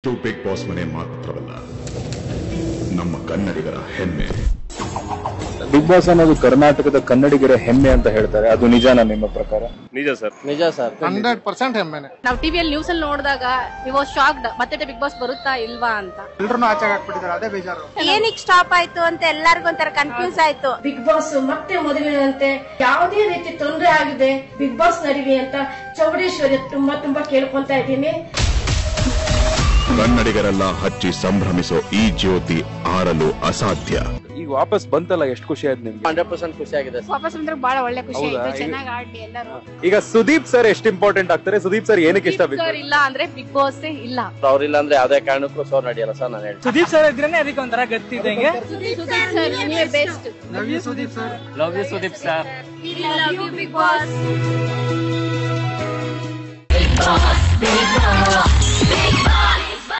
ಇದು big boss ಮನೆ ಮಾತ್ರವಲ್ಲ, ನಮ್ಮ ಕನ್ನಡಿಗರ ಹೆಮ್ಮೆ. ಬಿಗ್ ಬಾಸ್ ಅನ್ನೋದು ಕರ್ನಾಟಕದ ಕನ್ನಡಿಗರ ಹೆಮ್ಮೆ ಅಂತ ಹೇಳ್ತಾರೆ, ಅದು ನಿಜಾನ ನಿಮ್ಮ ಪ್ರಕಾರ? ನಿಜ ಸರ್, ನಿಜ ಸರ್, 100% ಹೆಮ್ಮೆನೆ. ನಾವು ಟಿವಿಯಲ್ಲಿ ನ್ಯೂಸ್ ಅಲ್ಲಿ ನೋಡಿದಾಗ ವಿ ವಾಸ್ ಶಾಕ್ಡ್, ಮತ್ತೆ ಬಿಗ್ ಬಾಸ್ ಬರುತ್ತಾ ಇಲ್ವಾ ಅಂತ. ಎಲ್ರು ಆಚೆ ಹಾಕ್ಬಿಟ್ಟಿದ್ದಾರೆ, ಅದೇ ಬೇಜಾರು. ಏನಕ್ಕೆ ಸ್ಟಾಪ್ ಆಯ್ತು ಅಂತ ಎಲ್ಲರಿಗೂ ಒಂಥರ ಕನ್ಫ್ಯೂಸ್ ಆಯ್ತು. ಬಿಗ್ ಬಾಸ್ ಮತ್ತೆ ಮೊದಲಿನಂತೆ ಯಾವುದೇ ರೀತಿ ತೊಂದರೆ ಆಗಿದೆ ಬಿಗ್ ಬಾಸ್ ನಡಿಗೆ ಅಂತ ಚೌಡೇಶ್ವರಿ ತುಂಬಾ ಕೇಳ್ಕೊಂತಾ ಇದ್ದೀನಿ. ಕನ್ನಡಿಗರೆಲ್ಲ ಹಚ್ಚಿ ಸಂಭ್ರಮಿಸೋ ಈ ಜ್ಯೋತಿ ಆರಲು ಅಸಾಧ್ಯ. ಈಗ ವಾಪಸ್ ಬಂತಲ್ಲ, ಎಷ್ಟು ಖುಷಿ ಆಯ್ತು ನಿಮ್ಗೆ? 100% ಖುಷಿ ಆಗಿದೆ. ವಾಪಸ್ ಬಂದ್ರೆ ಬಹಳ ಒಳ್ಳೆ ಖುಷಿ ಆಯ್ತು, ಚೆನ್ನಾಗಿ ಆಡ್ಲಿ ಎಲ್ಲರೂ. ಈಗ ಸುದೀಪ್ ಸರ್ ಎಷ್ಟು ಇಂಪಾರ್ಟೆಂಟ್ ಆಗ್ತಾರೆ? ಸುದೀಪ್ ಸರ್ ಏನಕ್ಕೆ ಇಷ್ಟ? ಸರ್ ಇಲ್ಲ ಅಂದ್ರೆ ಬಿಗ್ ಬಾಸ್ ಇಲ್ಲ. ಅವ್ರಿಲ್ಲ ಅಂದ್ರೆ ಯಾವ್ದೇ ಕಾರಣಕ್ಕೂ ಶೋ ನಡೆಯಲ್ಲ ಸರ್, ನಾನು ಹೇಳ್ತೀನಿ. ಸುದೀಪ್ ಸರ್ ಇದ್ರೇನೆ ಅದಕ್ಕೆ ಒಂಥರ ಗತ್ತಿದ್ದಂಗೆ. ಸುದೀಪ್ ಸರ್ ನೀವೇ best. Love you Sudeep sir. Love you Sudeep sir. Love you Big Boss. Big Boss.